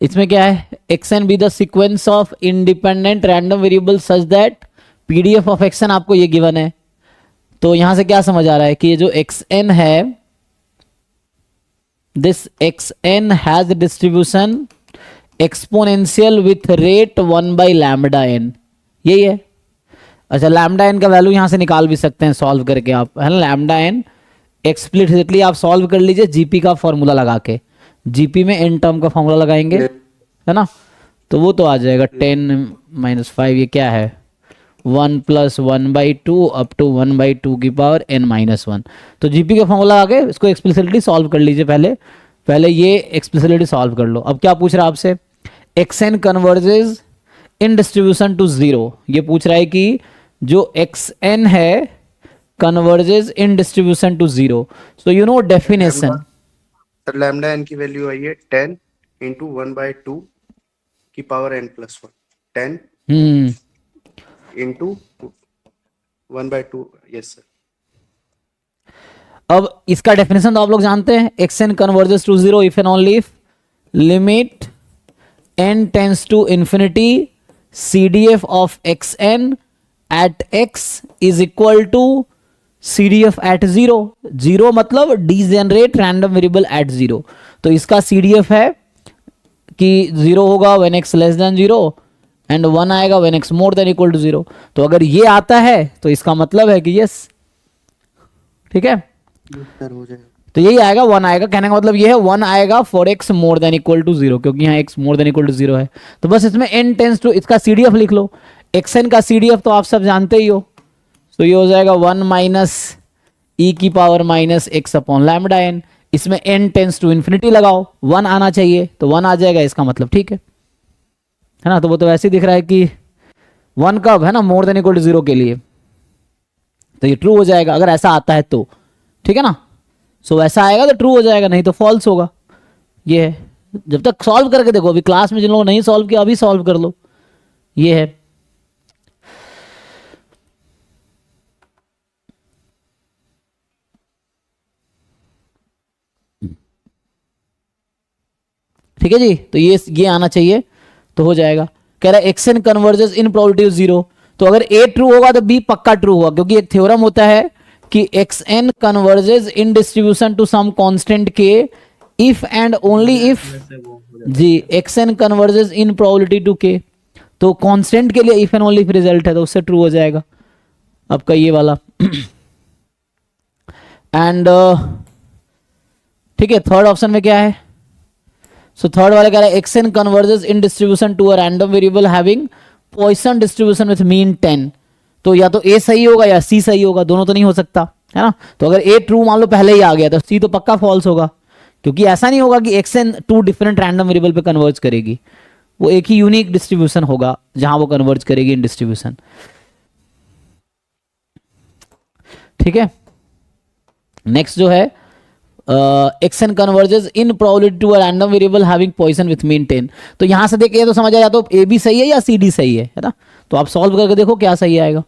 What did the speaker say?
इसमें क्या है, xn be the sequence of independent random variable such that PDF of xn आपको ये गिवन है। तो यहां से क्या समझ आ रहा है कि ये जो xn है, this xn has distribution exponential with rate 1/λn, यही है। अच्छा, लैम्डा एन का वैल्यू यहां से निकाल भी सकते हैं सॉल्व करके आप, है ना। लैम्डा एन एक्सप्लिसिटली आप सॉल्व कर लीजिए जीपी का फॉर्मूला लगा के, जीपी में एन टर्म का फॉर्मूला लगाएंगे, है ना, तो वो तो आ जाएगा 10 - 5, ये क्या है 1 + 1/2 अप टू 1/2 की पावर n-1। तो जीपी का फॉर्मूला आगे इसको एक्सप्लिसिटली सॉल्व कर लीजिए, पहले ये एक्सप्लिसिटली सॉल्व कर लो। अब क्या पूछ रहा है आपसे, xn converges in distribution to 0, ये पूछ रहा है कि जो xn है converges in distribution to 0। So you know definition, lambda n की वैल्यू आई है 10 × 1/2 की पावर n+1, 10 × 1/2, यस सर। अब इसका डेफिनेशन तो आप लोग जानते हैं, xn converges to 0 if and only if limit n tends to infinity CDF of xn at x is equal to CDF at 0। 0 मतलब डिजेनरेट रैंडम वेरिएबल एट 0। तो इसका CDF है कि 0 होगा when x less than 0 and 1 आएगा when x more than equal to 0। तो अगर ये आता है तो इसका मतलब है कि यस, ठीक है, तो यही आएगा 1 आएगा, कहने का मतलब ये है 1 आएगा for x more than equal to 0, क्योंकि यहाँ x more than equal to 0 है। तो बस इसमें n टेंस टू, इसका CDF लिख लो, xn का CDF तो आप सब जानते ही हो, तो ये हो जाएगा 1 - e की power -x upon lambda n। इसमें n टेंस टू इन्फिनिटी लगाओ, 1 आना चाहिए तो 1 आ जाएगा, इसका मतलब ठीक है ना। तो वो तो वैसे ही दिख रहा है कि 1 कब है ना, मोर देन इक्वल टू 0 के लिए, तो ये ट्रू हो जाएगा अगर ऐसा आता है तो, ठीक है ना। सो वैसा आएगा तो ट्रू हो जाएगा, नहीं तो फॉल्स होगा। ये है, जब तक सॉल्व करके देखो, अभी क्लास में जिन लोगों ने नहीं सॉल्व किया अभी सॉल्व कर लो, ये है। ठीक है जी, तो ये आना चाहिए तो हो जाएगा। कह रहा है xn कन्वर्जेस इन प्रोबेबिलिटी 0, तो अगर a ट्रू होगा तो b पक्का ट्रू होगा, क्योंकि एक थ्योरम होता है कि xn converges in distribution to some constant k if and only if जी xn converges in probability to k। तो कांस्टेंट के लिए if and only if result है तो उससे ट्रू हो जाएगा आपका ये वाला। एंड ठीक है, थर्ड ऑप्शन में क्या है, सो थर्ड वाला कह रहा है xn converges in distribution to a random variable having Poisson distribution with mean 10। तो या तो a सही होगा या c सही होगा, दोनों तो नहीं हो सकता, है ना। तो अगर a ट्रू मान लो पहले ही आ गया तो c तो पक्का फॉल्स होगा, क्योंकि ऐसा नहीं होगा कि xn 2 डिफरेंट रैंडम वेरिएबल पे कन्वर्ज करेगी, वो एक ही यूनिक डिस्ट्रीब्यूशन होगा जहां वो कन्वर्ज करेगी इन डिस्ट्रीब्यूशन, ठीक है। नेक्स्ट जो है xn converges in probability to a random variable having Poisson with mean 10। तो यहां से देखिए तो समझ आया, तो a भी सही है या c d सही है ना। तो आप सॉल्व करके देखो क्या सही आएगा।